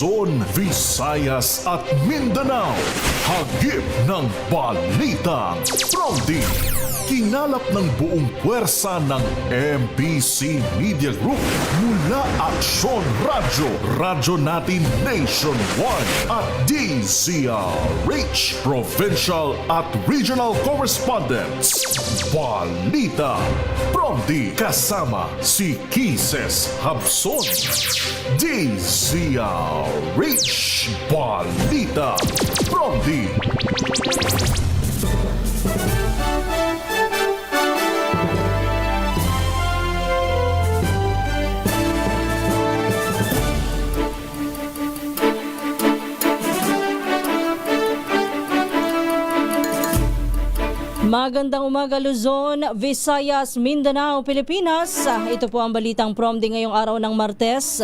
Luzon, Visayas at Mindanao. Hagip ng balita. Pronti. Kinalap ng buong puwersa ng MBC Media Group mula Aksyon Radyo, Radyo Natin Nationwide at DZRH, Provincial at Regional Correspondents. Balita. Pronti kasama si Kises Habson. DZRH Balita. Pronti. Magandang umaga Luzon, Visayas, Mindanao, Pilipinas. Ito po ang balitang Promdi ngayong araw ng Martes,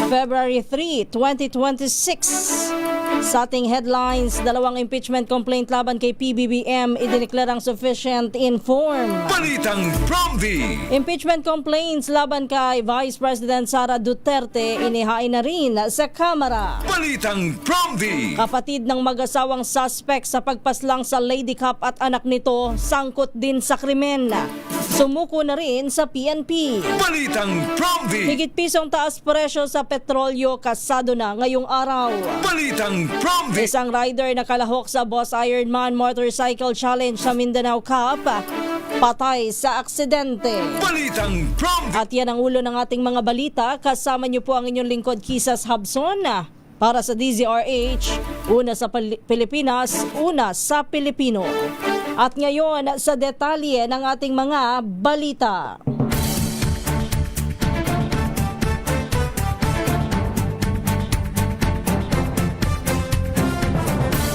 February 3, 2026. Sa ating headlines, 2 impeachment complaint laban kay PBBM idineklarang sufficient in form. Balitang Promdi! Impeachment complaints laban kay Vice President Sara Duterte inihain na rin sa Kamara. Balitang Promdi! Kapatid ng mag-asawang suspect sa pagpaslang sa Lady Cup at anak nito sangkot din sa krimen. Sumuko na rin sa PNP. Balitang Promdi! Higit pisong taas presyo sa petrolyo kasado na ngayong araw. Balitang Promdi! Isang rider na kalahok sa Boss Ironman Motorcycle Challenge sa Mindanao Cup patay sa aksidente. Balitang Promdi! At yan ang ulo ng ating mga balita. Kasama niyo po ang inyong lingkod Kisas Habson para sa DZRH, una sa Pilipinas, una sa Pilipino. At ngayon sa detalye ng ating mga balita.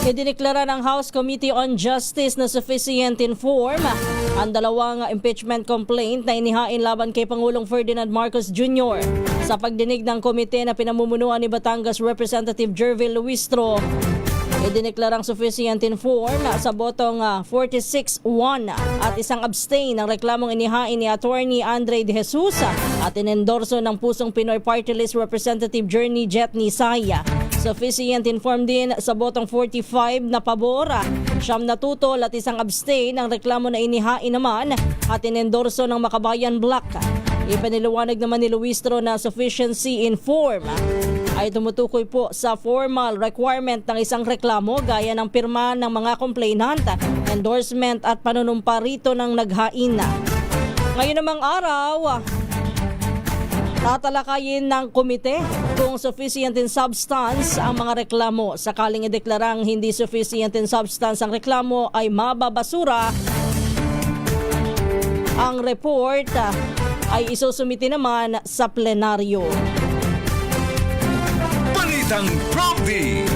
Idineklara ng House Committee on Justice na sufficient in form ang 2 impeachment complaint na inihain laban kay Pangulong Ferdinand Marcos Jr. Sa pagdinig ng komite na pinamumunuan ni Batangas Representative Jervil Luistro, idineklarang sufficient in form sa botong 46-1 at isang abstain ng reklamong inihain ni Attorney Andre De Jesus at inendorso ng Pusong Pinoy Party List Representative Journey Jet Nisaya. Sufficient informed din sa botong 45 na pabor, 9 na tutol at isang abstain ang reklamo na inihain naman at inendorso ng Makabayan Black. Ipiniliwanag naman ni Luistro na sufficiency in form ay tumutukoy po sa formal requirement ng isang reklamo gaya ng pirma ng mga complainant, endorsement at panunumpa rito ng naghain. Ngayon namang araw, tatalakayin ng komite kung sufficient in substance ang mga reklamo. Sakaling ideklarang hindi sufficient in substance ang reklamo ay mababasura. Ang report ay isusumiti naman sa plenaryo. Balitang Promdi!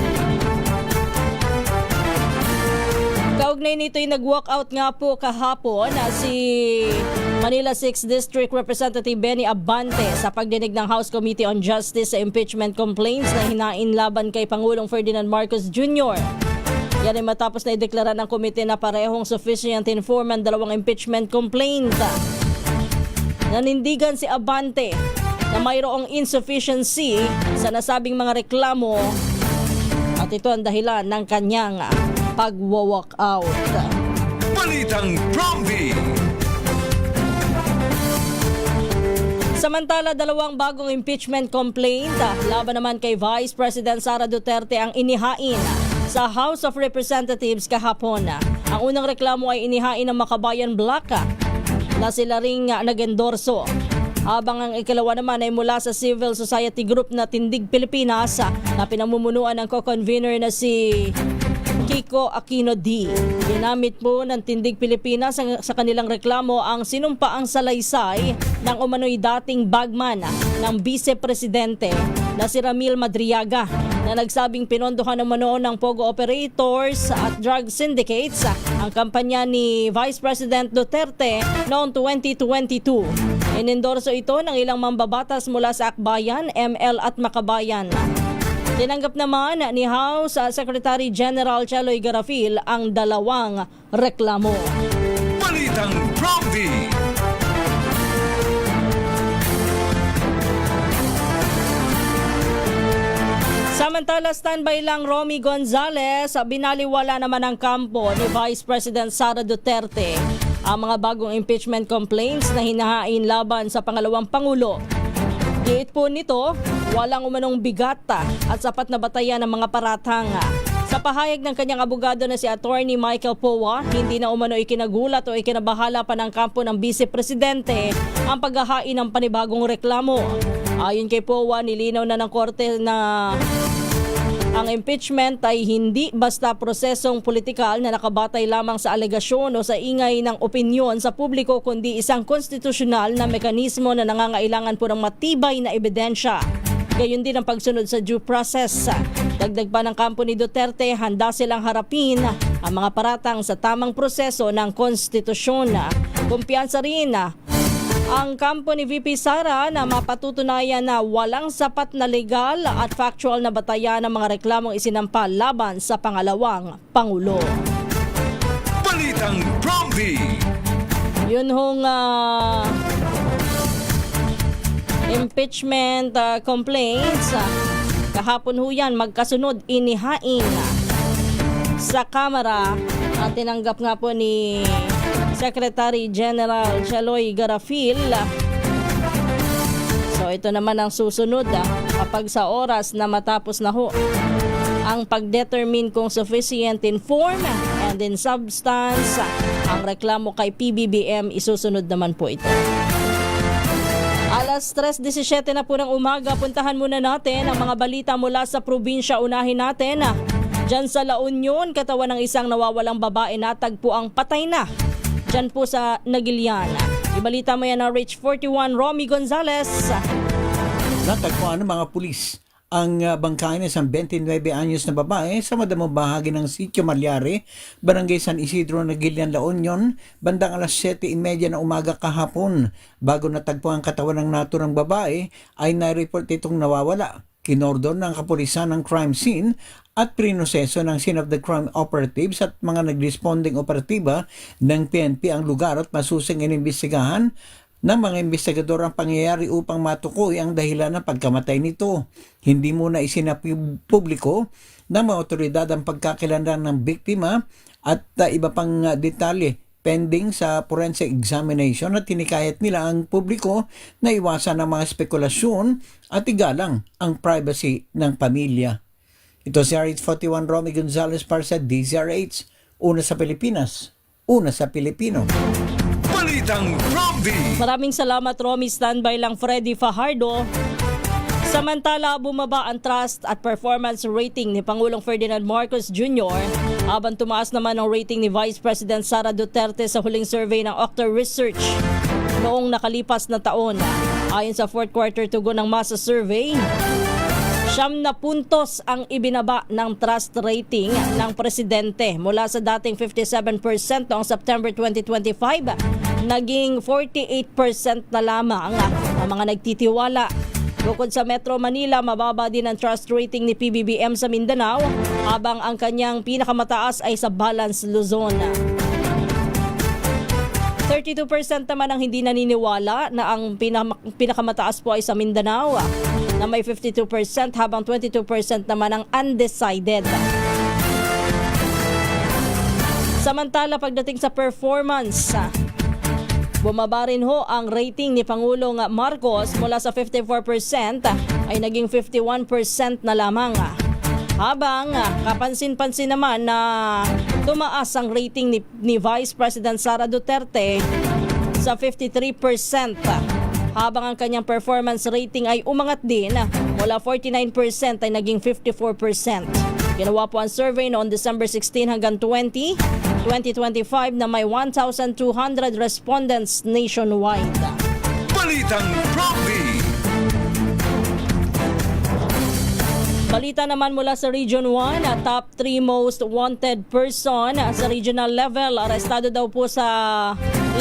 Kaugnay nito ay nag-walkout nga po kahapon si Manila 6th District Representative Benny Abante sa pagdinig ng House Committee on Justice sa impeachment complaints na hinain laban kay Pangulong Ferdinand Marcos Jr. Yan ay matapos na ideklara ng komite na parehong sufficient in form ang 2 impeachment complaint. Nanindigan si Abante na mayroong insufficiency sa nasabing mga reklamo at ito ang dahilan ng kanyang pag-walk out. Balitang Promdi! Samantala, 2 bagong impeachment complaint laban naman kay Vice President Sara Duterte ang inihain sa House of Representatives kahapon. Ang unang reklamo ay inihain ng Makabayan Black na sila ring nag-endorso. Habang ang ikalawa naman ay mula sa civil society group na Tindig Pilipinas na pinamumunuan ng co-convener na si Kiko Aquino D. Ginamit po ng Tindig Pilipinas sa kanilang reklamo ang sinumpaang salaysay ng umano'y dating bagman ng Vice-Presidente na si Ramil Madriaga na nagsabing pinondohan umano ng Pogo operators at drug syndicates ang kampanya ni Vice President Duterte noong 2022. Inendorso ito ng ilang mambabatas mula sa Akbayan, ML at Makabayan. Tinanggap naman ni House Secretary General Cheloy Garafil ang 2 reklamo. Balitang Promdi! Samantala, standby lang Romy Gonzales. Binaliwala naman ng kampo ni Vice President Sara Duterte ang mga bagong impeachment complaints na hinahain laban sa pangalawang Pangulo. Giit po nito, walang umanong bigat at sapat na batayan ng mga paratang. Sa pahayag ng kanyang abogado na si Attorney Michael Powa, hindi na umano ikinagulat o ikinabahala pa ng kampo ng Vice Presidente ang paghahain ng panibagong reklamo. Ayon kay Powa, nilinaw na ng korte na ang impeachment ay hindi basta prosesong politikal na nakabatay lamang sa alegasyon o sa ingay ng opinyon sa publiko, kundi isang konstitusyonal na mekanismo na nangangailangan po ng matibay na ebidensya. Gayon din ang pagsunod sa due process. Dagdag pa ng kampo ni Duterte, handa silang harapin ang mga paratang sa tamang proseso ng konstitusyon. Kumpiyansa rin ang kampo ni VP Sara na mapatutunayan na walang sapat na legal at factual na batayan ng mga reklamong isinampa laban sa pangalawang Pangulo. Balitang Prompty. Yun hong impeachment complaints. Kahapon ho yan, magkasunod inihain sa Kamara at tinanggap nga po ni Secretary General Chaloy Garafil. So ito naman ang susunod kapag sa oras na matapos na ho ang pagdetermine kung sufficient in form and in substance ang reklamo kay PBBM, isusunod naman po ito. Alas 3:17 na po ng umaga, puntahan muna natin ang mga balita mula sa probinsya. Unahin natin dyan sa La Union, katawan ng isang nawawalang babae natagpo ang patay na dyan po sa Nagilian. Ibalita mo yan na Rich 41, Romy Gonzales. Natagpuan ng mga pulis ang bangkay ng isang 29 anyos na babae sa madamong bahagi ng Sitio Malyari, Barangay San Isidro, Nagilian, La Union, bandang alas 7:30 na umaga kahapon. Bago natagpuan ang katawan ng naturang babae, ay na-report itong nawawala. Kinordon ng kapulisan ng crime scene at prinoseso ng scene of the crime operatives at mga nag-responding operatiba ng PNP ang lugar at masusing inimbestigahan ng mga investigador ang pangyayari upang matukoy ang dahilan ng pagkamatay nito. Hindi muna isinapubliko ng mga otoridad ang pagkakilanlan ng biktima at iba pang detalye pending sa forensic examination at tinikayat nila ang publiko na iwasan ang mga spekulasyon at igalang ang privacy ng pamilya. Ito si RH41 Romy Gonzales para sa DZRH. Una sa Pilipinas, una sa Pilipino. Balitang Prompty. Maraming salamat, Romy. Standby lang Freddy Fajardo. Samantala, bumaba ang trust at performance rating ni Pangulong Ferdinand Marcos Jr. habang tumaas naman ang rating ni Vice President Sara Duterte sa huling survey ng Octa Research noong nakalipas na taon. Ayon sa fourth quarter tugon ng masa survey, 9 na puntos ang ibinaba ng trust rating ng presidente mula sa dating 57% noong September 2025, naging 48% na lamang ang mga nagtitiwala. Bukod sa Metro Manila, mababa din ang trust rating ni PBBM sa Mindanao, habang ang kanyang pinakamataas ay sa Balance, Luzon. 32% naman ang hindi naniniwala na ang pinakamataas po ay sa Mindanao, na may 52%, habang 22% naman ang undecided. Samantala, pagdating sa performance, bumaba rin ho ang rating ni Pangulong Marcos mula sa 54% ay naging 51% na lamang. Habang kapansin-pansin naman na tumaas ang rating ni Vice President Sara Duterte sa 53%. Habang ang kanyang performance rating ay umangat din mula 49% ay naging 54%. Ginawa po ang survey noong December 16 hanggang 2025 na may 1,200 respondents nationwide. Balitang Prompty. Balita naman mula sa Region 1, top 3 most wanted person sa regional level. Arestado daw po sa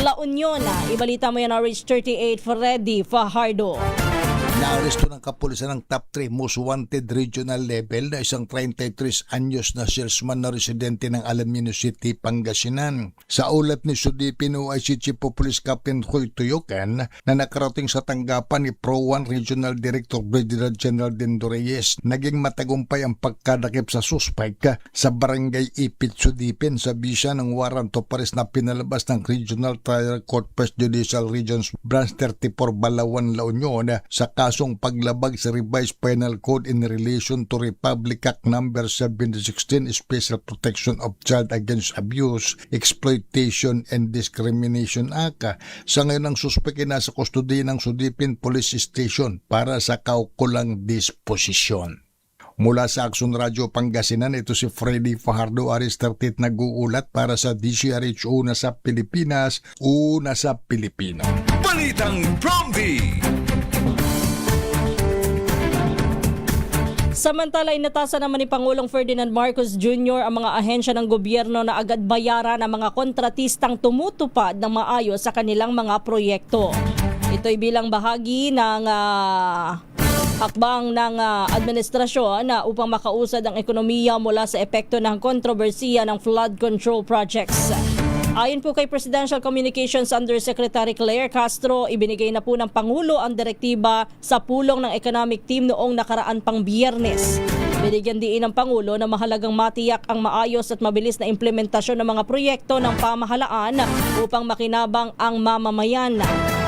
La Union. Ibalita mo yan, RH38 Freddy Fajardo. Inaaresto ng kapulisan ng top 3 most wanted regional level na isang 33 anyos na salesman na residente ng Alamino City, Pangasinan. Sa ulat ni Sudipino ay si Chief of Police Captain Joy Tuyocan na nakarating sa tanggapan ni Pro 1 Regional Director Brigadier General Dindo Reyes. Naging matagumpay ang pagkadakip sa suspect sa Barangay Ipit, Sudipin sa bisa ng warrant of arrest na pinalabas ng Regional Trial Court First Judicial Regions Branch 34 Balawan, La Union sa kasong paglabag sa Revised Penal Code in relation to Republic Act No. 716 Special Protection of Child Against Abuse, Exploitation and Discrimination Act. Sa ngayon ang suspect ay nasa kustodiya ng Sudipin Police Station para sa kaukulang disposisyon. Mula sa Action Radio Pangasinan, ito si Freddy Fajardo Aristartit nag-uulat para sa DCRH Una sa Pilipinas, Una sa Pilipino. Balitang Promdi. Samantala, inatasan naman ni Pangulong Ferdinand Marcos Jr. ang mga ahensya ng gobyerno na agad bayaran ang mga kontratistang tumutupad ng maayos sa kanilang mga proyekto. Ito'y bilang bahagi ng hakbang ng administrasyon upang makausad ang ekonomiya mula sa epekto ng kontrobersiya ng flood control projects. Ayon po kay Presidential Communications Undersecretary Claire Castro, ibinigay na po ng Pangulo ang direktiba sa pulong ng economic team noong nakaraan pang Biyernes. Binigyan diin ng Pangulo na mahalagang matiyak ang maayos at mabilis na implementasyon ng mga proyekto ng pamahalaan upang makinabang ang mamamayan.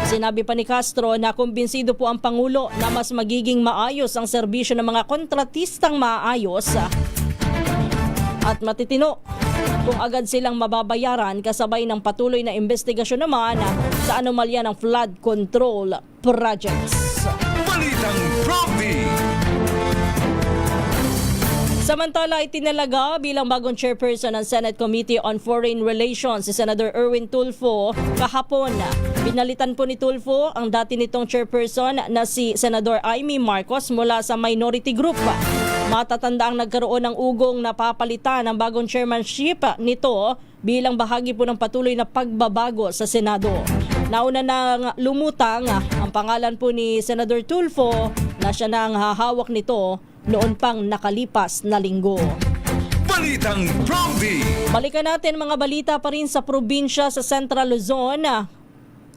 Sinabi pa ni Castro na kumbinsido po ang Pangulo na mas magiging maayos ang serbisyo ng mga kontratistang maayos at matitino kung agad silang mababayaran kasabay ng patuloy na investigasyon naman sa anomalya ng flood control projects. Balitang Promdi. Samantala, itinalaga bilang bagong chairperson ng Senate Committee on Foreign Relations si Senator Erwin Tulfo kahapon. Pinalitan po ni Tulfo ang dati nitong chairperson na si Senador Amy Marcos mula sa minority group. Matatanda ang nagkaroon ng ugong na papalitan ng bagong chairmanship nito bilang bahagi po ng patuloy na pagbabago sa Senado. Nauna nang lumutang ang pangalan po ni Senador Tulfo na siya nang hahawak nito noon pang nakalipas na linggo. Balitang Promdi. Balikan natin mga balita pa rin sa probinsya sa Central Luzon.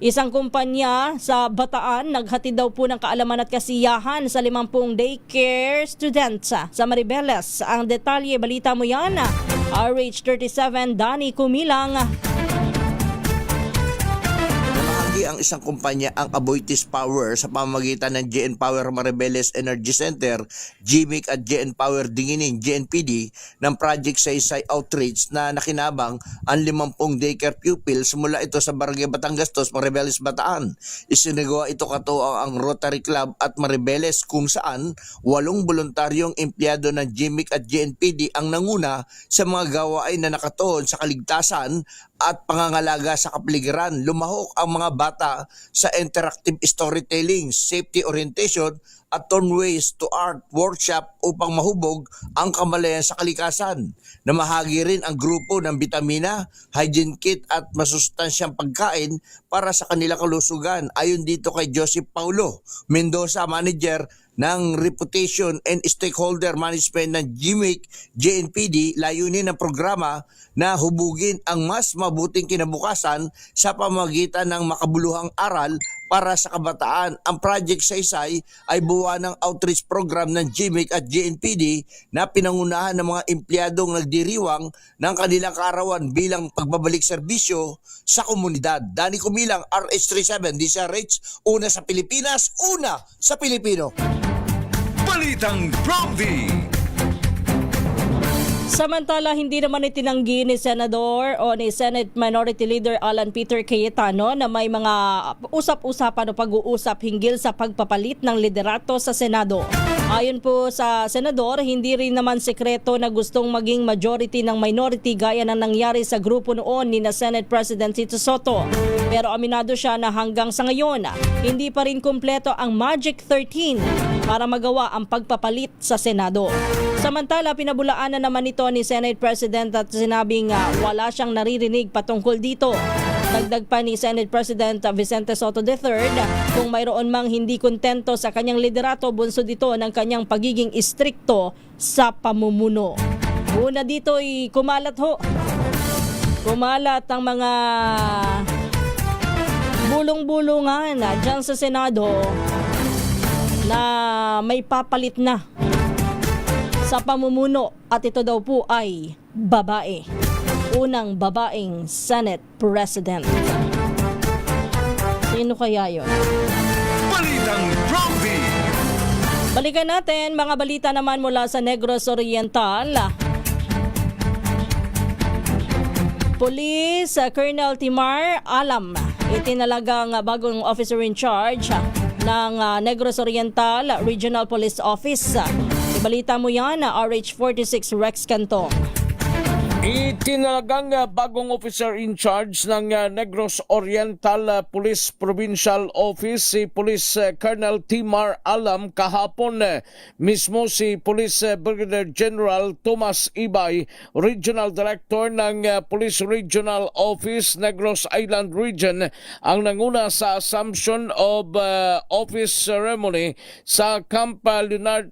Isang kumpanya sa Bataan naghatid daw po ng kaalaman at kasiyahan sa 50 daycare students sa Maribeles. Ang detalye, balita mo yan. RH37, Danny Kumilang. Namahagi ang isang kumpanya ang Aboitiz Power sa pamamagitan ng GN Power Maribeles Energy Center, GMIC at GN Power Dingining, GNPD, ng Project Saysay Outreach na nakinabang ang 50 daycare pupils mula ito sa Barangay Batangastos, Maribeles, Bataan. Isinagawa ito katuwang ang Rotary Club at Maribeles kung saan 8 voluntaryong empleyado ng GMIC at GNPD ang nanguna sa mga gawain na nakatuon sa kaligtasan at pangangalaga sa kapaligiran. Lumahok ang mga bata sa interactive storytelling, safety orientation at turn ways to art workshop upang mahubog ang kamalayan sa kalikasan. Namahagi rin ang grupo ng bitamina, hygiene kit at masustansyang pagkain para sa kanilang kalusugan. Ayon dito kay Joseph Paulo Mendoza, manager ng Reputation and Stakeholder Management ng GMIC, GNPD, layunin ng programa na hubugin ang mas mabuting kinabukasan sa pamamagitan ng makabuluhang aral para sa kabataan. Ang Project Saysay ay buwan ng outreach program ng GMIC at GNPD na pinangunahan ng mga empleyadong nagdiriwang ng kanilang kaarawan bilang pagbabalik serbisyo sa komunidad. Danny Kumilang, RH37, DCRH, Una sa Pilipinas, Una sa Pilipino. Balitang Promdi. Samantala, hindi naman itinanggi ni Senador o ni Senate Minority Leader Alan Peter Cayetano na may mga usap-usapan o pag-uusap hinggil sa pagpapalit ng liderato sa Senado. Ayon po sa Senador, hindi rin naman sekreto na gustong maging majority ng minority gaya ng nangyari sa grupo noon ni na Senate President Tito Soto. Pero aminado siya na hanggang sa ngayon, hindi pa rin kumpleto ang Magic 13 para magawa ang pagpapalit sa Senado. Samantala, pinabulaan na naman ito ni Senate President at sinabing wala siyang naririnig patungkol dito. Dagdag pa ni Senate President Vicente Soto III, kung mayroon mang hindi kontento sa kanyang liderato, bunsod ito ng kanyang pagiging istrikto sa pamumuno. Una dito'y kumalat ang mga bulong-bulungan dyan sa Senado na may papalit na sa pamumuno at ito daw po ay babae. Unang babaeng Senate President. Sino kaya yun? Balitang Prompty. Balikan natin mga balita naman mula sa Negros Oriental. Police Colonel Timar Alam, itinalagang bagong officer in charge ng Negros Oriental Regional Police Office. Ibalita mo yan, RH46 Rex Cantong. Itinalagang bagong officer in charge ng Negros Oriental Police Provincial Office si Police Colonel Timar Alam kahapon. Mismo si Police Brigadier General Tomas Ibay, Regional Director ng Police Regional Office Negros Island Region, ang nanguna sa assumption of office ceremony sa Camp Lieutenant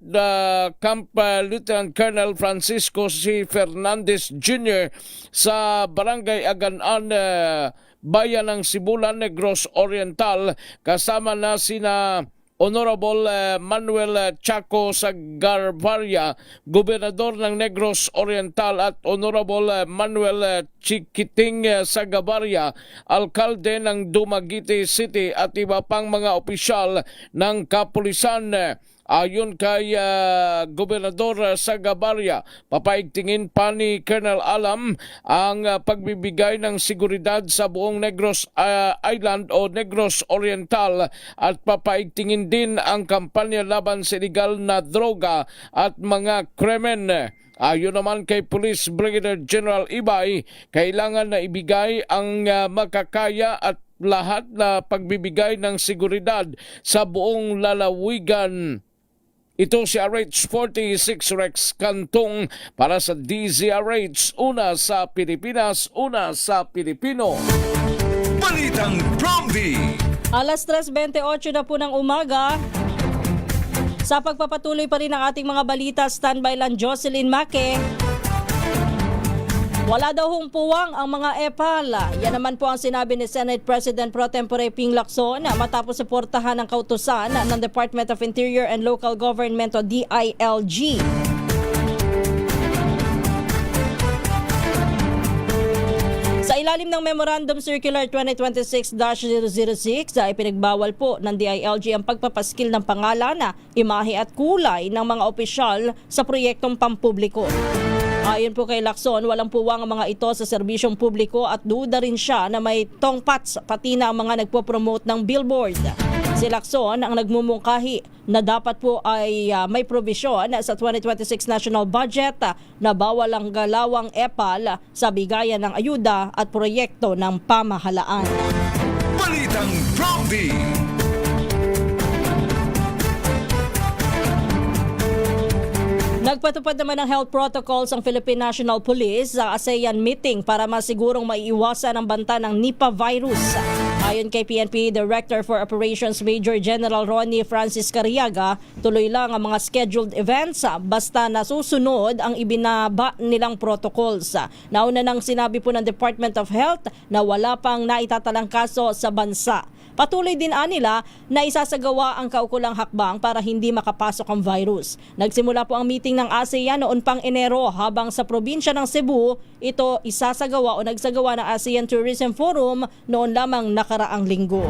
Colonel Francisco C. Fernandez Jr. sa Barangay Aganan, Bayan ng Sibulan, Negros Oriental, kasama na sina Honorable Manuel Chaco Sagabarya, Gobernador ng Negros Oriental, at Honorable Manuel Chiquiting Sagabarya, Alkalde ng Dumaguete City, at iba pang mga opisyal ng kapulisan. Ayon kay Gobernador Sagabarya, papaigtingin pa ni Colonel Alam ang pagbibigay ng seguridad sa buong Negros Island o Negros Oriental, at papaigtingin din ang kampanya laban sa illegal na droga at mga krimen. Ayon naman kay Police Brigadier General Ibay, kailangan na ibigay ang makakaya at lahat na pagbibigay ng seguridad sa buong lalawigan. Ito si RH46 Rex Cantong para sa DZRH, una sa Pilipinas, una sa Pilipino. Balitang Prompty. Alas 3:28 na po ng umaga. Sa pagpapatuloy pa rin ng ating mga balita, standby lang Jocelyn Maque. Wala daw hong puwang ang mga EPAL. Yan naman po ang sinabi ni Senate President Pro Tempore Ping Lacson matapos suportahan ng kautusan ng Department of Interior and Local Government o DILG. Sa ilalim ng Memorandum Circular 2026-006 ay pinagbawal po ng DILG ang pagpapaskil ng pangalan, imahe at kulay ng mga opisyal sa proyektong pampubliko. Ayon po kay Lacson, walang puwang ang mga ito sa serbisyong publiko at duda rin siya na may tongpats pati na ang mga nagpo-promote ng billboard. Si Lacson ang nagmumungkahi na dapat po ay may probisyon sa 2026 national budget na bawal ang galawang EPAL sa bigayan ng ayuda at proyekto ng pamahalaan. Balitang Prompty. Nagpatupad naman ng health protocols ang Philippine National Police sa ASEAN meeting para masigurong maiiwasan ang banta ng Nipah virus. Ayon kay PNP Director for Operations Major General Ronnie Francis Cariaga, tuloy lang ang mga scheduled events basta nasusunod ang ibinaba nilang protocols. Nauna nang sinabi po ng Department of Health na wala pang naitatalang kaso sa bansa. Patuloy din nila na isasagawa ang kaukulang hakbang para hindi makapasok ang virus. Nagsimula po ang meeting ng ASEAN noon pang Enero, habang sa probinsya ng Cebu, ito isasagawa o nagsagawa ng ASEAN Tourism Forum noon lamang nakaraang linggo.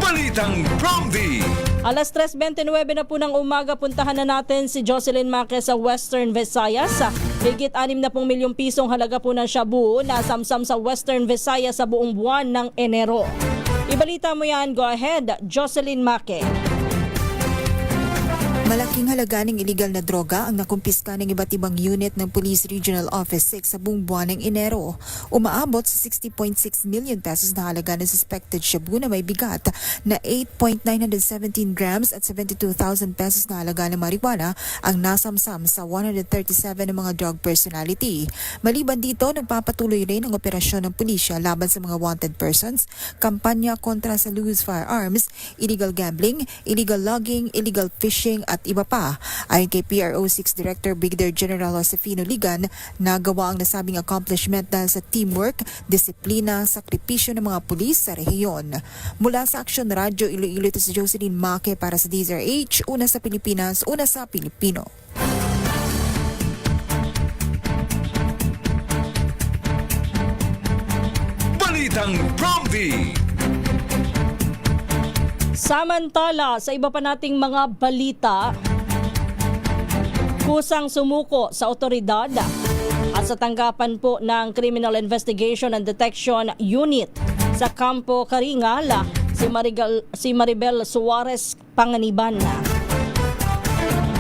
Balitang Prompty. Alas 3:29 na po ng umaga, puntahan na natin si Jocelyn Maque sa Western Visayas. Higit 60 milyong pisong halaga po ng shabu na samsam sa Western Visayas sa buong buwan ng Enero. Ibalita mo yan, go ahead, Jocelyn Maque. Malaking halaga ng iligal na droga ang nakumpiska ng iba't ibang unit ng Police Regional Office 6 sa buong buwan ng Enero. Umaabot sa 60.6 million pesos na halaga ng suspected shabu na may bigat na 8.917 grams at 72,000 pesos na halaga ng marijuana ang nasamsam sa 137 ng mga drug personality. Maliban dito, nagpapatuloy rin ang operasyon ng pulisya laban sa mga wanted persons, kampanya kontra sa loose firearms, illegal gambling, illegal logging, illegal fishing at iba pa. Ayon kay PRO6 Director Brigadier General Josefino Ligan, nagawa ang nasabing accomplishment dahil sa teamwork, disiplina, sakripisyo ng mga pulis sa rehiyon. Mula sa Aksyon Radyo Iloilo, ito si Jocelyn Make para sa DZRH, una sa Pilipinas, una sa Pilipino. Balitang Promdi. Samantala, sa iba pa nating mga balita, kusang sumuko sa otoridad at sa tanggapan po ng Criminal Investigation and Detection Unit sa Campo Karingal, si Maribel Suarez Panganiban.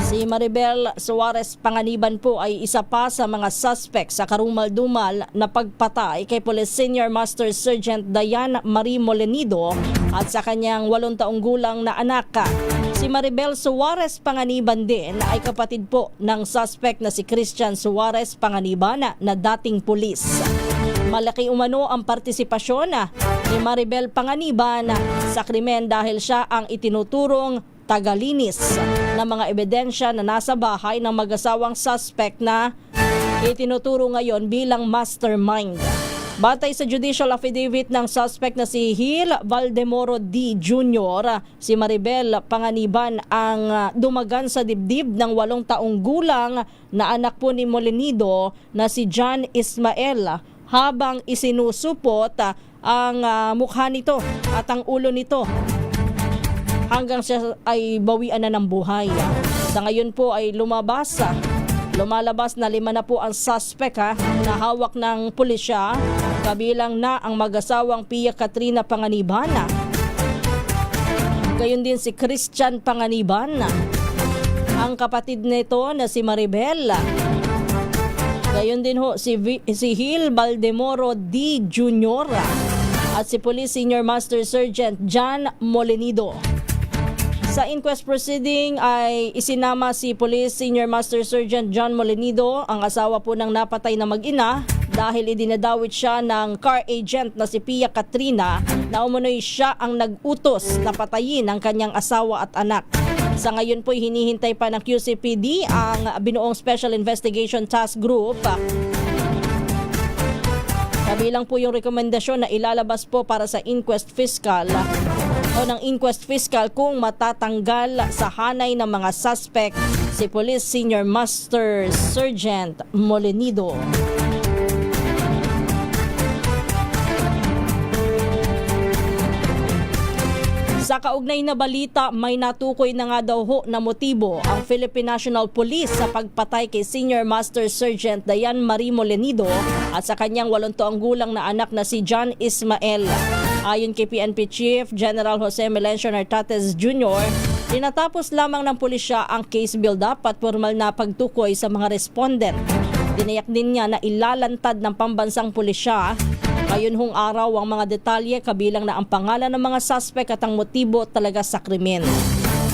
Si Maribel Suarez Panganiban po ay isa pa sa mga suspect sa karumal-dumal na pagpatay kay Police Senior Master Sergeant Dayan Marie Molenido at sa kanyang 8 taong gulang na anak. Si Maribel Suarez Panganiban din ay kapatid po ng suspect na si Christian Suarez Panganiban na dating pulis. Malaki umano ang partisipasyon ni Maribel Panganiban sa krimen dahil siya ang itinuturong tagalinis ng mga ebidensya na nasa bahay ng mag-asawang suspect na itinuturo ngayon bilang mastermind. Batay sa judicial affidavit ng suspect na si Gil Valdemoro D. Jr., si Maribel Panganiban ang dumagan sa dibdib ng 8 taong gulang na anak po ni Molenido na si John Ismael habang isinusupot ang mukha nito at ang ulo nito hanggang siya ay bawian na ng buhay. Sa ngayon po ay lumalabas na 5 na po ang suspect na hawak ng pulisya, kabilang na ang mag-asawang Pia Katrina Panganiban. Gayon din si Christian Panganiban, ang kapatid nito na si Maribel. Gayon din ho si Gil Valdemoro D. Jr. at si Police Senior Master Sergeant John Molenido. Sa inquest proceeding ay isinama si Police Senior Master Sergeant John Molenido, ang asawa po ng napatay na mag-ina, dahil idinadawit siya ng car agent na si Pia Katrina na umunoy siya ang nag-utos na patayin ang kanyang asawa at anak. Sa ngayon po hinihintay pa ng QCPD ang binuong Special Investigation Task Group. Kabilang po yung rekomendasyon na ilalabas po para sa inquest fiscal kung matatanggal sa hanay ng mga suspect si Police Senior Master Sergeant Molenido. Sa kaugnay na balita, may natukoy na nga daw ho na motibo ang Philippine National Police sa pagpatay kay Senior Master Sergeant Dayan Marie Molenido at sa kanyang 8 taong gulang na anak na si John Ismael. Ayon kay PNP Chief General Jose Melencio Nartates Jr., tinatapos lamang ng pulisya ang case build-up at formal na pagtukoy sa mga respondent. Tinayak din niya na ilalantad ng pambansang pulisya ngayon hong araw ang mga detalye, kabilang na ang pangalan ng mga suspect at ang motibo talaga sa krimen.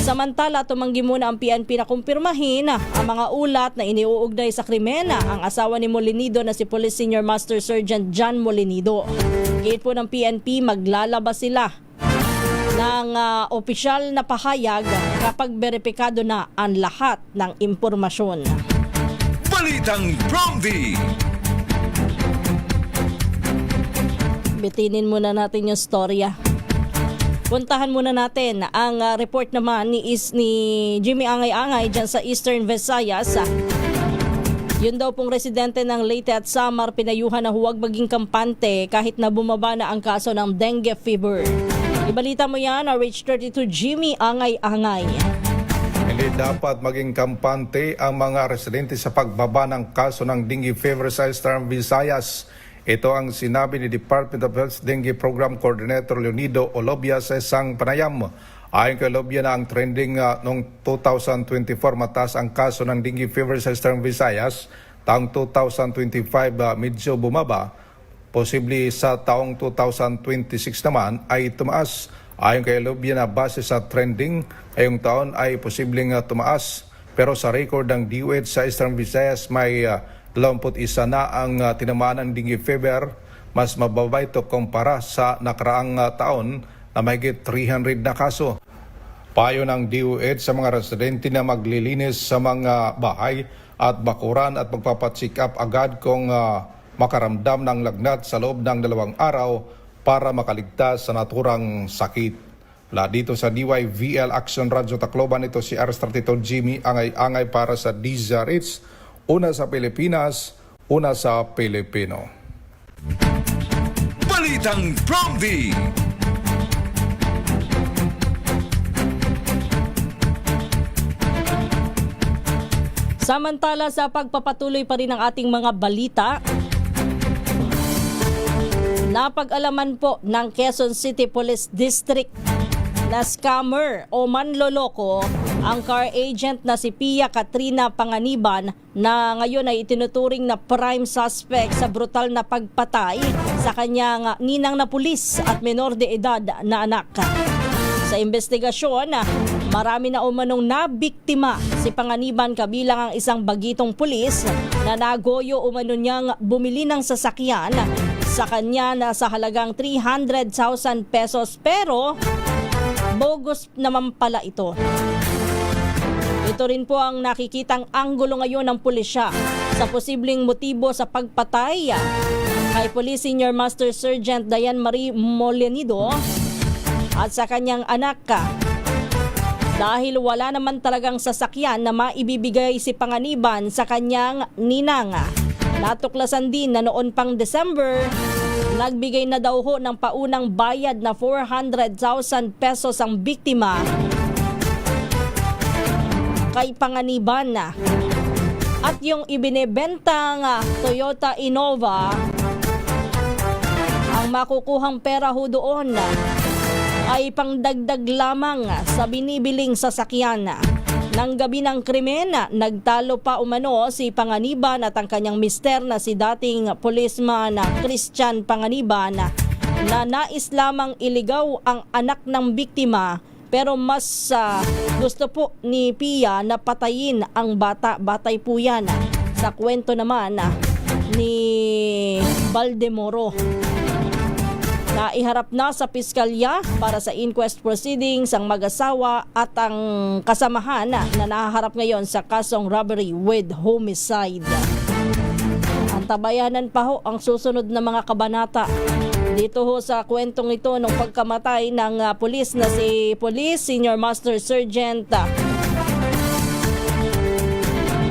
Samantala, tumanggi muna ang PNP na kumpirmahin ang mga ulat na iniuugnay sa krimen ang asawa ni Molenido na si Police Senior Master Sergeant John Molenido. Gate po ng PNP, maglalabas sila ng opisyal na pahayag kapag beripikado na ang lahat ng impormasyon. Balitang Promdi. Bitinin muna natin yung storya. Puntahan muna natin ang report naman ni Jimmy Angay-Angay dyan sa Eastern Visayas. Yun daw pong residente ng Leyte at Samar pinayuhan na huwag maging kampante kahit na bumaba na ang kaso ng dengue fever. Ibalita mo yan, RH32 Jimmy Angay-Angay. Hindi dapat maging kampante ang mga residente sa pagbaba ng kaso ng dengue fever sa Eastern Visayas. Ito ang sinabi ni Department of Health Dengue Program Coordinator Leonido Olobia sa isang panayam. Ayon kay Lobia na ang trending noong 2024 mataas ang kaso ng dengue fever sa Eastern Visayas. Taong 2025 medyo bumaba. Posible sa taong 2026 naman ay tumaas. Ayon kay Lobia na base sa trending, ngayong taon ay posibleng tumaas. Pero sa record ng DOH sa Eastern Visayas may 21 na ang tinamaan ng dengue fever. Mas mababa ito kumpara sa nakaraang taon na mahigit 300 na kaso. Payo ng DOH sa mga residente na maglilinis sa mga bahay at bakuran at magpapacheck up agad kung makaramdam ng lagnat sa loob ng 2 araw para makaligtas sa naturang sakit. Mula dito sa DYVL Action Radyo Tacloban, ito si R32 Jimmy, angay-angay para sa DZRH, una sa Pilipinas, una sa Pilipino. Balitang Promdi. Samantala sa pagpapatuloy pa rin ng ating mga balita, napag-alaman po ng Quezon City Police District na scammer o manloloko ang car agent na si Pia Katrina Panganiban na ngayon ay itinuturing na prime suspect sa brutal na pagpatay sa kanyang ninang na pulis at menor de edad na anak. Sa investigasyon, marami na umanong nabiktima si Panganiban kabilang ang isang bagitong pulis na nagoyo umano niyang bumili ng sasakyan sa kanya na sa halagang 300,000 pesos pero bogus naman pala ito. Ito rin po ang nakikitang anggulo ngayon ng pulisya sa posibleng motibo sa pagpatay kay Police Senior Master Sergeant Diane Marie Molenido at sa kanyang anak dahil wala naman talagang sasakyan na maibibigay si Panganiban sa kanyang ninang. Natuklasan din na noon pang December, nagbigay na daw ho ng paunang bayad na 400,000 pesos ang biktima kay Panganiban. At yung ibinebentang Toyota Innova, ang makukuhang pera ho doon ay pangdagdag lamang sa binibiling sasakyan. Nang gabi ng krimen, nagtalo pa umano si Panganiban at ang kanyang mister na si dating policeman Christian Panganiban na nais lamang iligaw ang anak ng biktima pero mas gusto po ni Pia na patayin ang bata. Batay po yan sa kwento naman ni Baldemoro. Naiharap na sa piskalya para sa inquest proceedings ang mag-asawa at ang kasamahan na nahaharap ngayon sa kasong robbery with homicide. Antabayanan pa ho ang susunod na mga kabanata dito ho sa kwentong ito ng pagkamatay ng pulis na si Police Senior Master Sergeant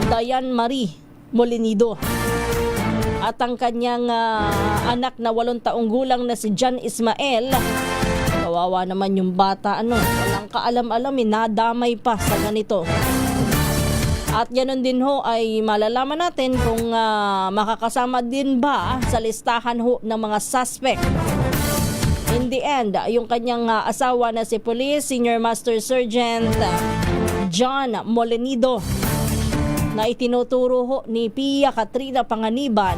Diane Marie Molenido at ang kanyang anak na 8 taong gulang na si John Ismael. Kawawa naman yung bata, walang kaalam-alam, nadamay pa sa ganito. At ganoon din ho ay malalaman natin kung makakasama din ba sa listahan ho ng mga suspect. In the end, yung kanyang asawa na si Police Senior Master Sergeant John Molenido na itinuturo ho ni Pia Katrina Panganiban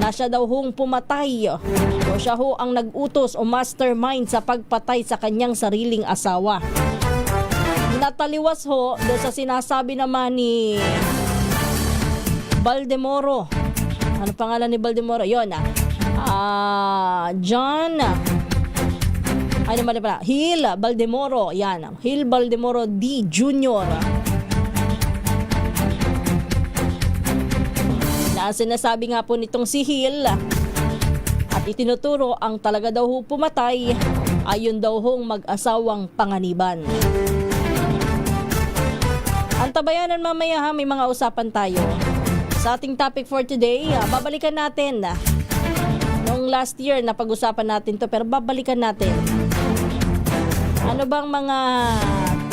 na siya daw hong pumatay o siya ho ang nag-utos o mastermind sa pagpatay sa kanyang sariling asawa. Nataliwas ho doon sa sinasabi naman ni Baldemoro. Ano pangalan ni Baldemoro? Yun John Hill Baldemoro. Yan, Hill Baldemoro D. Jr. Na sinasabi nga po nitong si Hill at itinuturo ang talaga daw ho pumatay ayon daw hong mag-asawang Panganiban. Antabayanan mamaya may mga usapan tayo. Sa ating topic for today, babalikan natin. Noong last year na pag-usapan natin to pero babalikan natin. Ano bang mga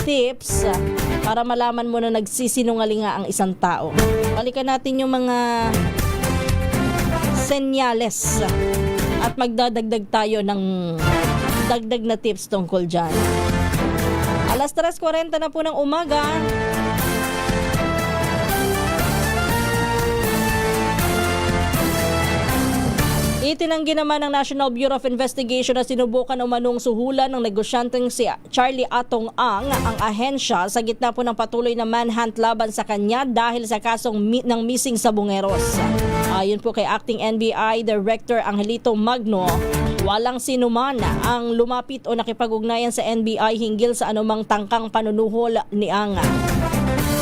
tips para malaman mo na nagsisinungaling nga ang isang tao? Balikan natin yung mga senyales at magdadagdag tayo ng dagdag na tips tungkol dyan. Alas 3:40 na po ng umaga. Itinanggi naman ng National Bureau of Investigation na sinubukan umanong suhulan ng negosyanteng si Charlie Atong ang ahensya sa gitna po ng patuloy na manhunt laban sa kanya dahil sa kasong ng missing sa Bungeros. Ayon po kay Acting NBI Director Angelito Magno, walang sinuman ang lumapit o nakipag-ugnayan sa NBI hinggil sa anumang tangkang panunuhol ni Ang.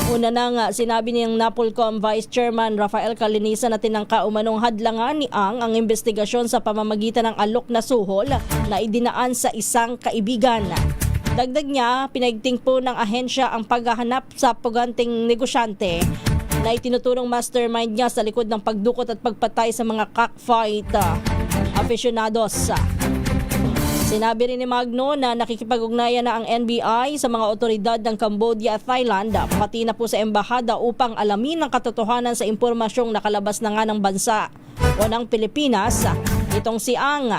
Una nang sinabi niyang Napolcom Vice Chairman Rafael Caliniza na tinangka umanong hadlangan ni Ang investigasyon sa pamamagitan ng alok na suhol na idinaan sa isang kaibigan. Dagdag niya, pinaigting po ng ahensya ang paghahanap sa puganting negosyante na itinuturong mastermind niya sa likod ng pagdukot at pagpatay sa mga cockfight aficionados. Sinabi rin ni Magno na nakikipag-ugnayan na ang NBI sa mga otoridad ng Cambodia at Thailand, pati na po sa embahada upang alamin ang katotohanan sa impormasyong nakalabas na nga ng bansa o ng Pilipinas itong si Ang.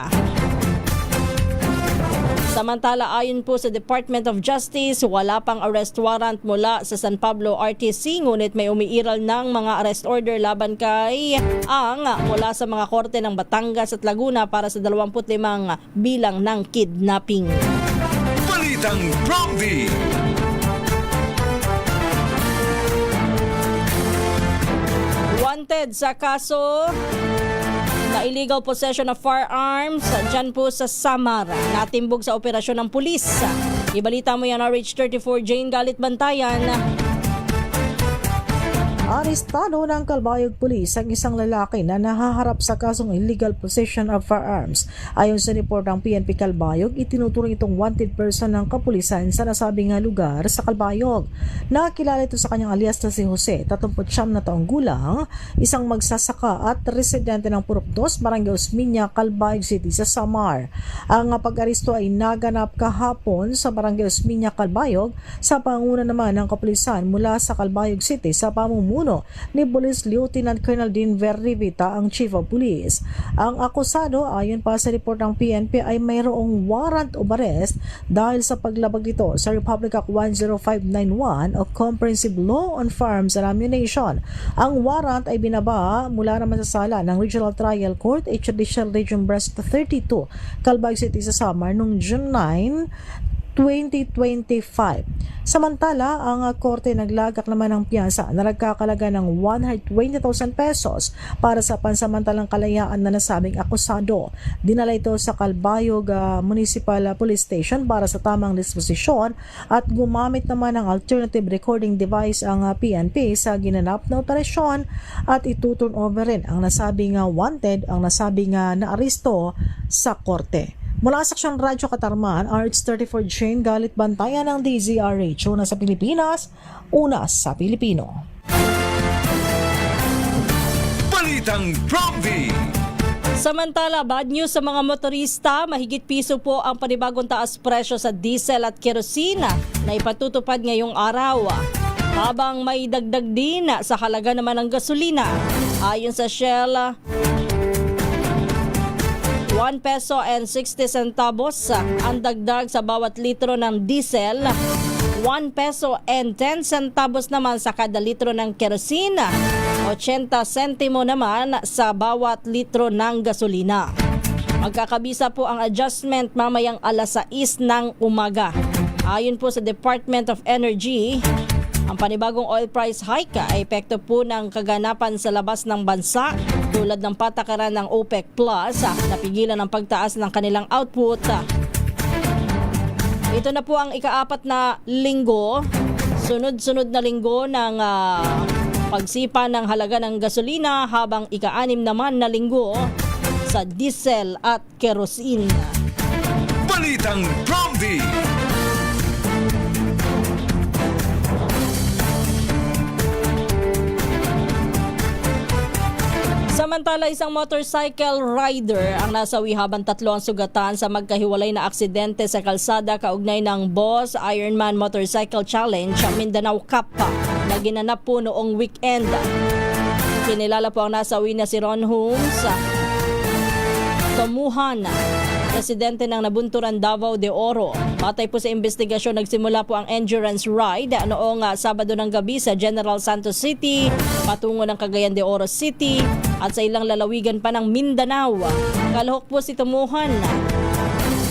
Samantala, ayon po sa Department of Justice, wala pang arrest warrant mula sa San Pablo RTC, ngunit may umiiral ng mga arrest order laban kay Ang mula sa mga korte ng Batangas at Laguna para sa 25 bilang ng kidnapping. Balitang Prompty. Wanted sa kaso na illegal possession of firearms dyan po sa Samar, natimbog sa operasyon ng pulis. Ibalita mo yan, RH34 Jane Galit Bantayan. Arestado ng Calbayog Police ang isang lalaki na nahaharap sa kasong illegal possession of firearms. Ayon sa report ng PNP Calbayog, itinuturing itong wanted person ng kapulisan sa nasabing lugar sa Calbayog. Nakilala ito sa kanyang alias na si Jose, 39 na taong gulang, isang magsasaka at residente ng Purok 2, Barangay Osmiña, Calbayog City sa Samar. Ang pag-aresto ay naganap kahapon sa Barangay Osmiña, Calbayog sa panguna naman ng kapulisan mula sa Calbayog City sa pamumuno ni Police Lieutenant Colonel Dean Verrivita, ang Chief of Police. Ang akusado, ayon pa sa report ng PNP, ay mayroong warrant of arrest dahil sa paglabag nito sa Republic Act 10591 o Comprehensive Law on Firearms and Ammunition. Ang warrant ay binaba mula naman sa sala ng Regional Trial Court, Judicial Region Breast 32, Calbayog City sa Samar noong June 9, 2025. Samantala, ang korte naglagak naman ng piyasa na nagkakalaga ng 120,000 pesos para sa pansamantalang kalayaan na nasabing akusado. Dinala ito sa Calbayog Municipal Police Station para sa tamang disposisyon at gumamit naman ng alternative recording device ang PNP sa ginanap na operasyon at ituturn over rin ang nasabing wanted, ang nasabing naaresto sa korte. Mula sa Aksyon Radyo Katarman, RH34 Jane Galit Bantayan ng DZRH. Una sa Pilipinas, una sa Pilipino. Balitang Prompty. Samantala, bad news sa mga motorista, mahigit piso po ang panibagong taas presyo sa diesel at kerosina na ipatutupad ngayong araw. Habang may dagdag din sa halaga naman ng gasolina. Ayon sa Shell, 1 peso and 60 centavos ang dagdag sa bawat litro ng diesel, 1 peso and 10 centavos naman sa kada litro ng kerosina, 80 sentimo naman sa bawat litro ng gasolina. Magkakabisa po ang adjustment mamayang alas 6 ng umaga. Ayon po sa Department of Energy, ang panibagong oil price hike ay epekto po ng kaganapan sa labas ng bansa tulad ng patakaran ng OPEC Plus na pigilan ang pagtaas ng kanilang output. Ito na po ang ika-4 na linggo, sunod-sunod na linggo ng pagsipa ng halaga ng gasolina habang ika-6 naman na linggo sa diesel at kerosene. Balitang Prompty. Samantala, isang motorcycle rider ang nasawi habang 3 ang sugatan sa magkahiwalay na aksidente sa kalsada kaugnay ng Boss Ironman Motorcycle Challenge Mindanao Cup na ginanap po noong weekend. Kinilala po ang nasawi na si Ron Holmes Tomuhan, residente ng Nabunturan, Davao de Oro. Batay po sa investigasyon, nagsimula po ang endurance ride noong Sabado ng gabi sa General Santos City, patungo ng Cagayan de Oro City at sa ilang lalawigan pa ng Mindanao. Kalahok po si tumuhan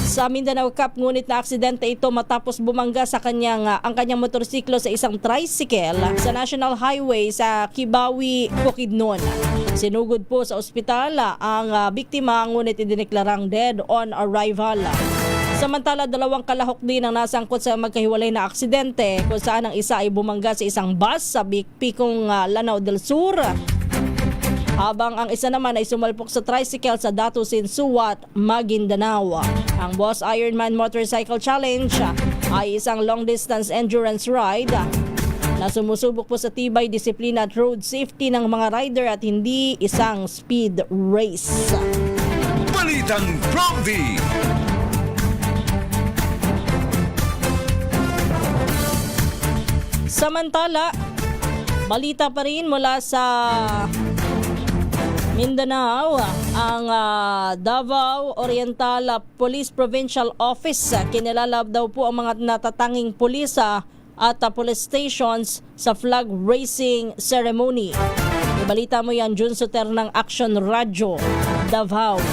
sa Mindanao Cup, ngunit na aksidente ito matapos bumangga sa ang kanyang motorsiklo sa isang tricycle sa National Highway sa Kibawi, Bukidnon. Sinugod po sa ospital ang biktima, ngunit idineklarang dead on arrival. Samantala, 2 kalahok din ang nasangkot sa magkahiwalay na aksidente kung saan ang isa ay bumangga sa isang bus sa Pikong Lanao del Sur, habang ang isa naman ay sumalpok sa tricycle sa Datusin, Suwat, Maguindanao. Ang Boss Ironman Motorcycle Challenge ay isang long-distance endurance ride na sumusubok po sa tibay, disiplina at road safety ng mga rider at hindi isang speed race. Balitang Promdi. Samantala, balita pa rin mula sa Mindanao, ang Davao Oriental Police Provincial Office kinilala daw po ang mga natatanging pulis at police stations sa flag raising ceremony. Ibalita mo yan, Jun Soter ng Action Radio, Davao.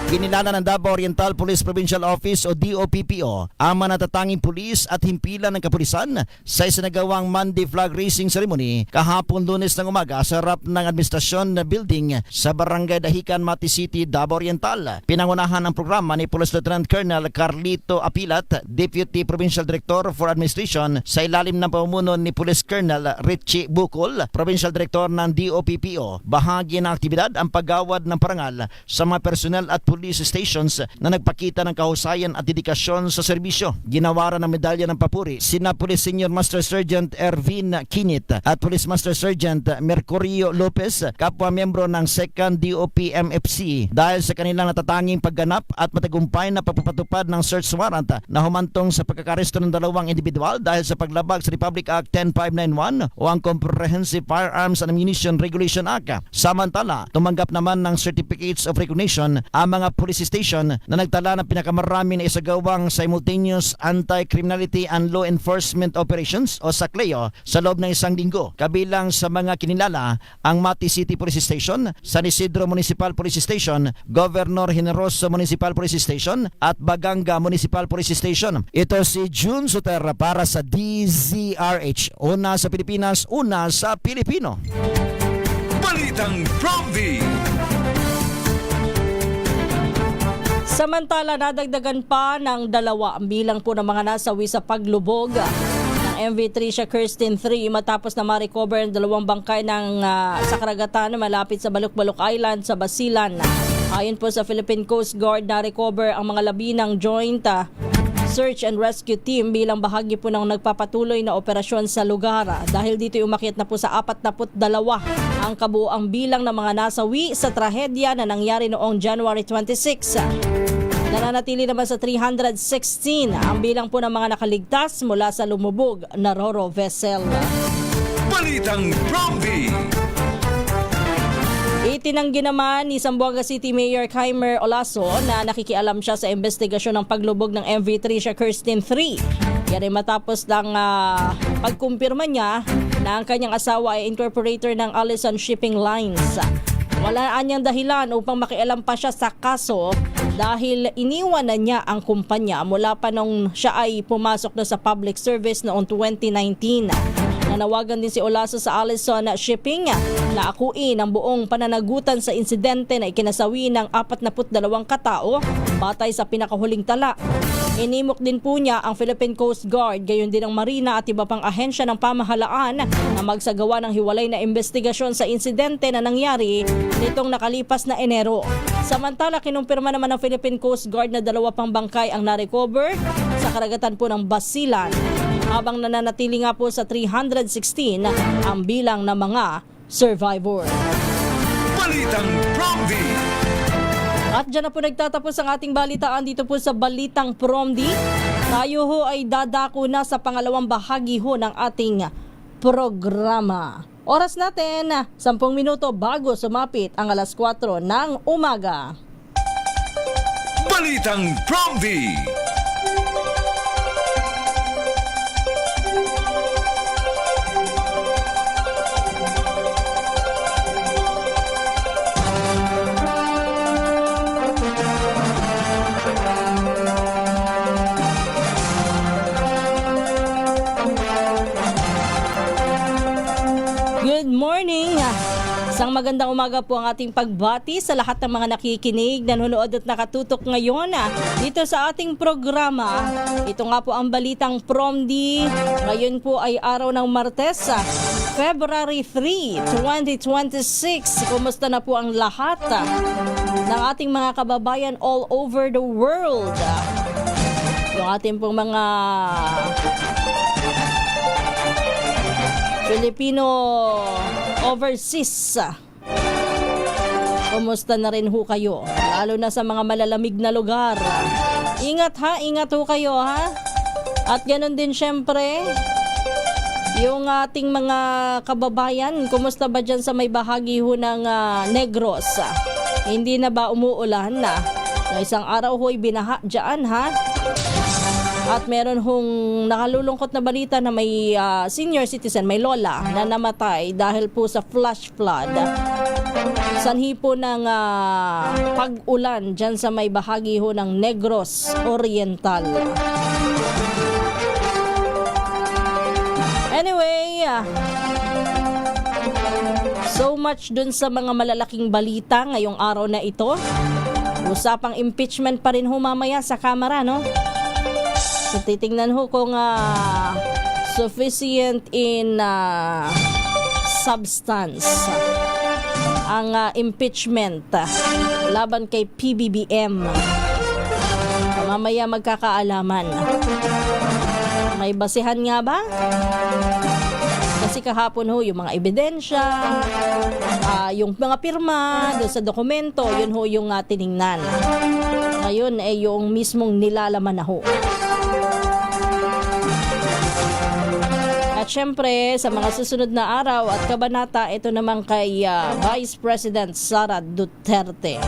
Kinilala ng Davao Oriental Police Provincial Office o DOPPO ang mga natatanging pulis at himpilan ng kapulisan sa isinagawang Monday Flag Raising Ceremony kahapon Lunes ng umaga sa harap ng administrasyon na building sa Barangay Dahican, Mati City, Davao Oriental. Pinangunahan ang programa ni Police Lieutenant Colonel Carlito Apilat, Deputy Provincial Director for Administration, sa ilalim ng pamumuno ni Police Colonel Richie Bukol, Provincial Director ng DOPPO. Bahagi ng aktibidad ang paggawad ng parangal sa mga personel at police stations na nagpakita ng kahusayan at dedikasyon sa serbisyo. Ginawaran ng medalya ng papuri sina Police Senior Master Sergeant Ervin Kinit at Police Master Sergeant Mercurio Lopez, kapwa miyembro ng 2nd DOPMFC, dahil sa kanilang natatanging pagganap at matagumpay na pagpapatupad ng search warrant na humantong sa pagkakaresto ng 2 individual dahil sa paglabag sa Republic Act 10591 o ang Comprehensive Firearms and Ammunition Regulation Act. Samantala, tumanggap naman ng Certificates of Recognition ang mga police station na nagtala ng pinakamarami na isagawang simultaneous anti-criminality and law enforcement operations o SACLEO sa loob ng 1 linggo. Kabilang sa mga kinilala ang Mati City Police Station, San Isidro Municipal Police Station, Governor Generoso Municipal Police Station at Baganga Municipal Police Station. Ito si Jun Soter para sa DZRH. Una sa Pilipinas, una sa Pilipino. Balitang Promdi. Samantala, nadagdagan pa ng 2 ang bilang po ng mga nasawi sa paglubog ng MV Tricia Kirsten 3 matapos na ma-recover ang 2 bangkay sa karagatan malapit sa Baluk-Baluk Island sa Basilan. Ayon po sa Philippine Coast Guard, na-recover ang mga labi ng Joint Search and Rescue Team bilang bahagi po ng nagpapatuloy na operasyon sa lugar. Dahil dito umakyat na po sa 42 ang kabuuang bilang ng mga nasawi sa trahedya na nangyari noong January 26. Nananatili naman sa 316 ang bilang po ng mga nakaligtas mula sa lumubog na Roro vessel. Balitang Promdi. Itinanggi naman ni Zamboanga City Mayor Kaimer Olaso na nakikialam siya sa investigasyon ng paglubog ng MV Tricia Kirsten 3. Yan ay matapos ng pagkumpirma niya na ang kanyang asawa ay incorporator ng Allison Shipping Lines. Wala niyang dahilan upang makialam pa siya sa kaso dahil iniwan na niya ang kumpanya mula pa nung siya ay pumasok na sa public service noong 2019. Nanawagan din si Olaso sa Allison Shipping na akuin ang buong pananagutan sa insidente na ikinasawi ng 42 katao batay sa pinakahuling tala. Inimok din po niya ang Philippine Coast Guard, gayon din ang Marina at iba pang ahensya ng pamahalaan na magsagawa ng hiwalay na investigasyon sa insidente na nangyari nitong nakalipas na Enero. Samantala, kinumpirma naman ng Philippine Coast Guard na 2 pang bangkay ang na-recover sa karagatan po ng Basilan, habang nananatili nga po sa 316 ang bilang ng mga survivor. Balitang Promdi. At dyan na po nagtatapos ang ating balitaan dito po sa Balitang Promdi. Tayo ho ay dadako na sa pangalawang bahagi ho ng ating programa. Oras natin, 10 minuto bago sumapit ang 4:00 ng umaga. Balitang Promdi. Good morning! Isang magandang umaga po ang ating pagbati sa lahat ng mga nakikinig, nanonood at nakatutok ngayon dito sa ating programa. Ito nga po ang Balitang Promdi. Ngayon po ay araw ng Martes, February 3, 2026. Kumusta na po ang lahat ng ating mga kababayan all over the world? Yung ating pong mga Filipino overseas. Kumusta na rin ho kayo? Lalo na sa mga malalamig na lugar. Ingat ha, ingat ho kayo ha. At ganoon din syempre, yung ating mga kababayan, kumusta ba dyan sa may bahagi ho ng Negros? Hindi na ba umuulan na? Isang araw ho'y binaha dyan ha. At meron hong nakalulungkot na balita na may senior citizen, may lola na namatay dahil po sa flash flood. Sanhi po ng pag-ulan dyan sa may bahagi ho ng Negros Oriental. Anyway, so much dun sa mga malalaking balita ngayong araw na ito. Usapang impeachment pa rin ho mamaya sa Kamara, no? So, titingnan ho kung sufficient in substance ang impeachment laban kay PBBM. Mamaya magkakaalaman. May basehan nga ba? Kasi kahapon ho yung mga ebidensya, yung mga pirma doon sa dokumento, yun ho yung tiningnan. Ngayon ay yung mismong nilalaman na ho. At syempre, sa mga susunod na araw at kabanata, ito naman kay Vice President Sara Duterte.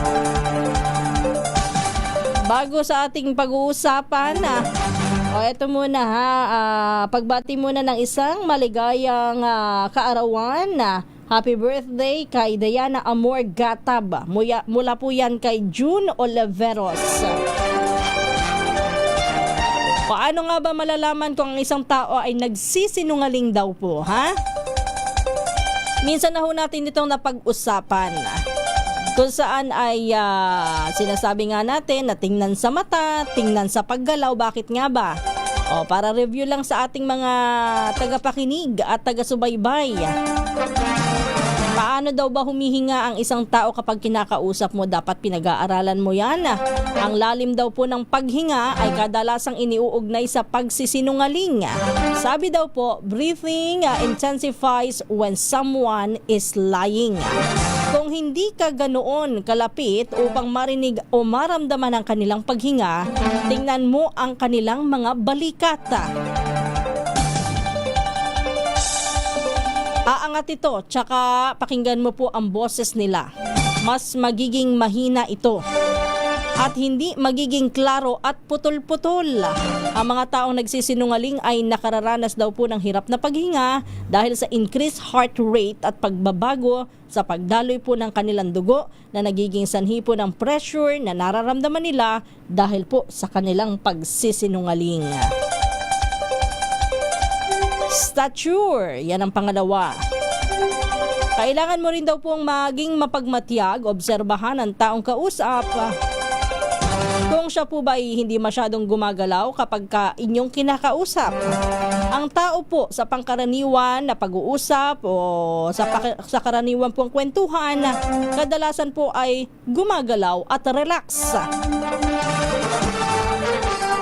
Bago sa ating pag-uusapan, ito muna ha, pagbati muna ng isang maligayang kaarawan. Happy birthday kay Diana Amor Gatab. Mula po yan kay June Oliveros. Paano nga ba malalaman kung ang isang tao ay nagsisinungaling daw po, ha? Minsan na ho natin itong napag-usapan. Kung saan ay sinasabi nga natin na tingnan sa mata, tingnan sa paggalaw, bakit nga ba? Para review lang sa ating mga tagapakinig at taga-subaybay. Paano daw ba humihinga ang isang tao kapag kinakausap mo? Dapat pinag-aaralan mo yan. Ang lalim daw po ng paghinga ay kadalasang iniuugnay sa pagsisinungaling. Sabi daw po, breathing intensifies when someone is lying. Kung hindi ka ganoon kalapit upang marinig o maramdaman ang kanilang paghinga, tingnan mo ang kanilang mga balikat. Aangat ito, tsaka pakinggan mo po ang boses nila. Mas magiging mahina ito. At hindi magiging klaro at putol-putol. Ang mga taong nagsisinungaling ay nakararanas daw po ng hirap na paghinga dahil sa increased heart rate at pagbabago sa pagdaloy po ng kanilang dugo na nagiging sanhi po ng pressure na nararamdaman nila dahil po sa kanilang pagsisinungaling. Stature, yan ang pangalawa. Kailangan mo rin daw pong maging mapagmatyag, obserbahan ang taong kausap. Kung siya po ba ay hindi masyadong gumagalaw kapag inyong kinakausap. Ang tao po sa pangkaraniwan na pag-uusap o sa karaniwan pong kwentuhan, kadalasan po ay gumagalaw at relax.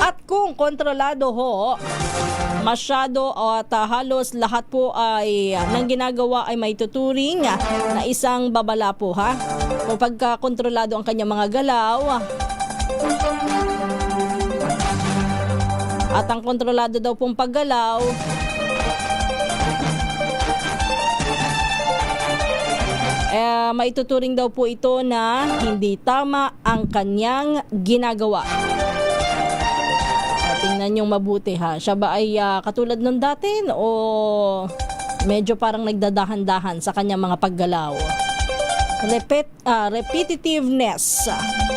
At kung kontrolado ho, masyado at halos lahat po ay ng ginagawa ay may tuturing na isang babala po ha. Kung pagkakontrolado ang kanyang mga galaw, at ang kontrolado daw pong paggalaw Maituturing daw po ito na hindi tama ang kanyang ginagawa. Tingnan niyong mabuti ha. Siya ba ay katulad ng dati o medyo parang nagdadahan-dahan sa kanyang mga paggalaw? Repetitiveness.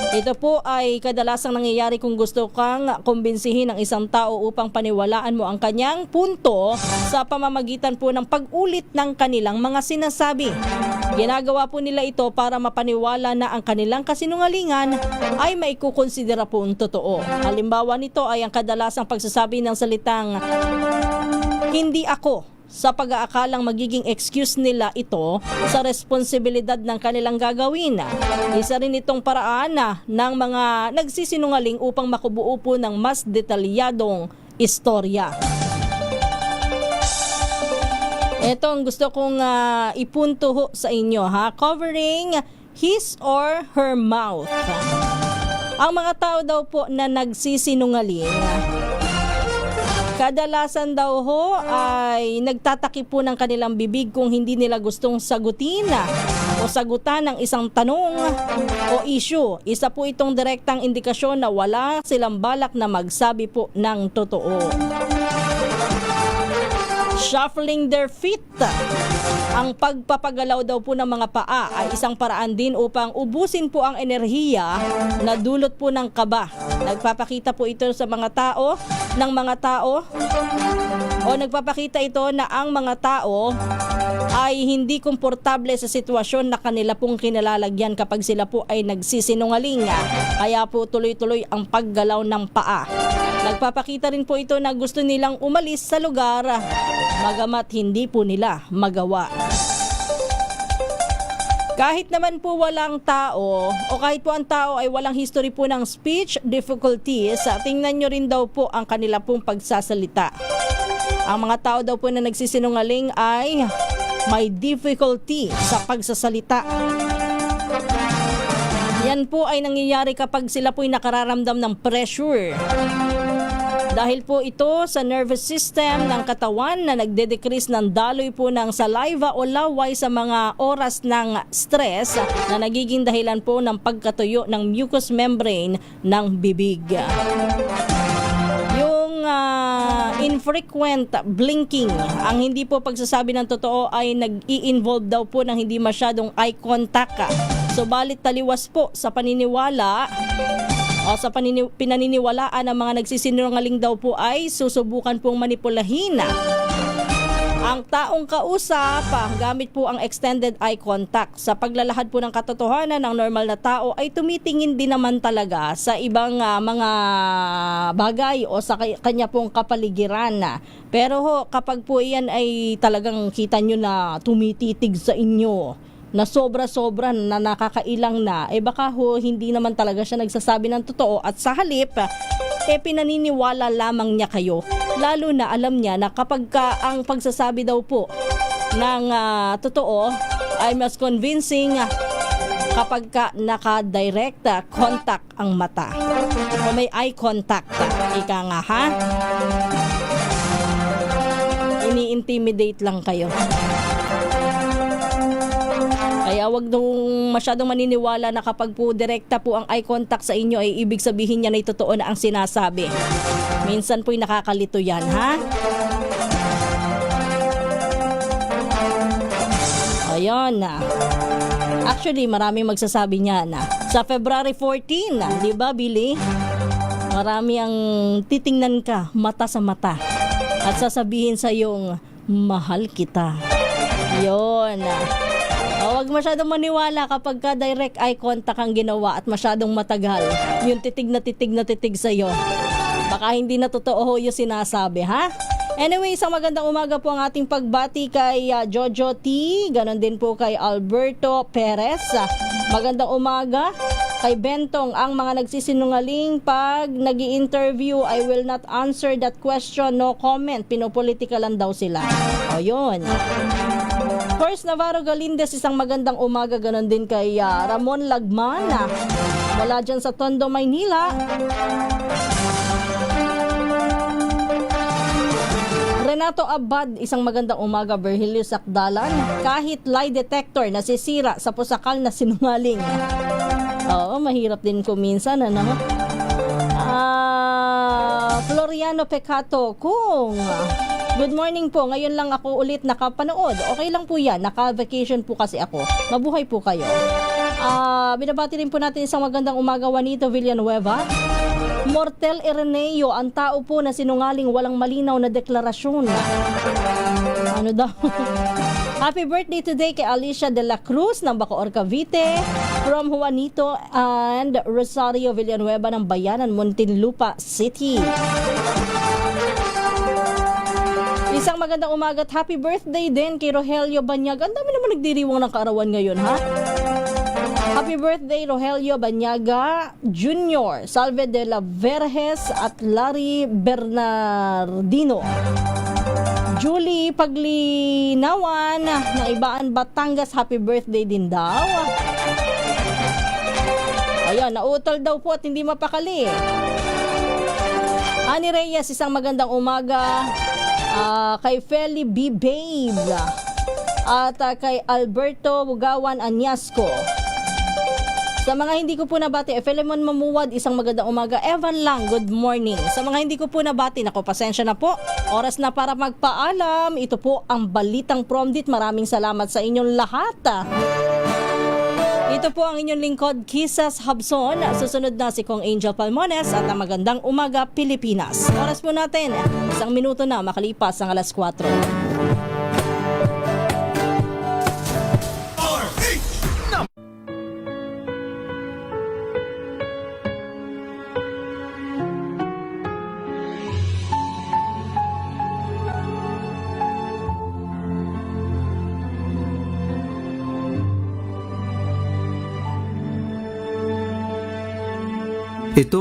Ito po ay kadalasang nangyayari kung gusto kang kumbinsihin ng isang tao upang paniwalaan mo ang kanyang punto sa pamamagitan po ng pag-ulit ng kanilang mga sinasabi. Ginagawa po nila ito para mapaniwala na ang kanilang kasinungalingan ay maikukonsidera po ang totoo. Halimbawa nito ay ang kadalasang pagsasabi ng salitang hindi ako, sa pag-aakalang magiging excuse nila ito sa responsibilidad ng kanilang gagawin. Isa rin itong paraan ng mga nagsisinungaling upang makubuo po ng mas detalyadong istorya. Ito ang gusto kong ipunto sa inyo ha, covering his or her mouth. Ang mga tao daw po na nagsisinungaling, kadalasan daw ho ay nagtatakip po ng kanilang bibig kung hindi nila gustong sagutin o sagutan ng isang tanong o issue. Isa po itong direktang indikasyon na wala silang balak na magsabi po ng totoo. Shuffling their feet. Ang pagpapagalaw daw po ng mga paa ay isang paraan din upang ubusin po ang enerhiya na dulot po ng kaba. Nagpapakita po ito sa mga tao, nagpapakita ito na ang mga tao ay hindi komportable sa sitwasyon na kanila pong kinalalagyan kapag sila po ay nagsisinungaling. Kaya po tuloy-tuloy ang paggalaw ng paa. Nagpapakita rin po ito na gusto nilang umalis sa lugar, bagamat hindi po nila magawa. Kahit naman po walang tao o kahit po ang tao ay walang history po ng speech difficulties, tingnan nyo rin daw po ang kanila pong pagsasalita. Ang mga tao daw po na nagsisinungaling ay may difficulty sa pagsasalita. Yan po ay nangyayari kapag sila po ay nakararamdam ng pressure. Dahil po ito sa nervous system ng katawan na nagde-decrease ng daloy po ng saliva o laway sa mga oras ng stress na nagiging dahilan po ng pagkatuyo ng mucous membrane ng bibig. Yung infrequent blinking, ang hindi po pagsasabi ng totoo ay nag-i-involve daw po ng hindi masyadong eye contact. Subalit taliwas po sa paniniwala o sa pinaniniwalaan ng mga nagsisinungaling daw po ay susubukan pong manipulahin ang taong kausap gamit po ang extended eye contact. Sa paglalahad po ng katotohanan, ng normal na tao ay tumitingin din naman talaga sa ibang mga bagay o sa kanya pong kapaligiran. Pero kapag po iyan ay talagang kita nyo na tumititig sa inyo, na sobra-sobra na nakakailang na, baka hindi naman talaga siya nagsasabi ng totoo at sa halip, pinaniniwala lamang niya kayo. Lalo na alam niya na kapag ang pagsasabi daw po ng totoo ay mas convincing kapag naka-direct contact ang mata o may eye contact. Ika nga ha? Ini-intimidate lang kayo. Kaya wag nung masyadong maniniwala na kapag po direkta po ang eye contact sa inyo ay ibig sabihin niya na totoo na ang sinasabi. Minsan po'y nakakalito yan, ha? Ayun na. Actually, maraming magsasabi niya na. Sa February 14, di ba, Billy? Marami ang titingnan ka mata sa mata at sasabihin sa iyong mahal kita. Yun. Huwag masyadong maniwala kapag ka direct eye contact ang ginawa at masyadong matagal. Yung titig na titig sa'yo. Baka hindi na totoo yung sinasabi, ha? Anyway, isang magandang umaga po ang ating pagbati kay Jojo T. Ganon din po kay Alberto Perez. Magandang umaga kay Bentong. Ang mga nagsisinungaling pag nag-i-interview, I will not answer that question, no comment. Pinopolitika lang daw sila. O yun. First, Navarro Galindez, isang magandang umaga. Ganon din kay Ramon Lagman. Wala dyan sa Tondo, Maynila. Renato Abad, isang magandang umaga. Virgilio Sakdalan, kahit lie detector nasisira sa pusakal na sinungaling. Oo, mahirap din ko minsan, ano? Floriano Pecato, good morning po. Ngayon lang ako ulit nakapanood. Okay lang po yan. Naka-vacation po kasi ako. Mabuhay po kayo. Binabati rin po natin isang magandang umaga, Juanito Villanueva. Mortel Ireneo, ang tao po na sinungaling, walang malinaw na deklarasyon. Ano daw? Happy birthday today kay Alicia de la Cruz ng Bacoor, Cavite. From Juanito and Rosario Villanueva ng Bayanan, Muntinlupa City. Isang magandang umaga at happy birthday din kay Rogelio Banyaga. Ang dami naman nagdiriwang ng kaarawan ngayon, ha? Happy birthday, Rogelio Banyaga Jr., Salve de la Verges at Larry Bernardino. Julie Paglinawan ng Ibaan, Batangas, happy birthday din daw. Ayan, nautol daw po at hindi mapakali. Ani Reyes, isang magandang umaga. Kay Feli B. Babe at kay Alberto Bugawan Anyasco. Sa mga hindi ko po nabati, Filemon Mamuwad, isang magandang umaga. Evan Lang, good morning. Sa mga hindi ko po nabati, nako, pasensya na po. Oras na para magpaalam. Ito po ang Balitang Promdit. Maraming salamat sa inyong lahat. Ito po ang inyong lingkod, Kisas Habson. Susunod na si Kong Angel Palmones at ang Magandang Umaga, Pilipinas. Oras po natin, 1 minuto na makalipas ang 4:00. Ito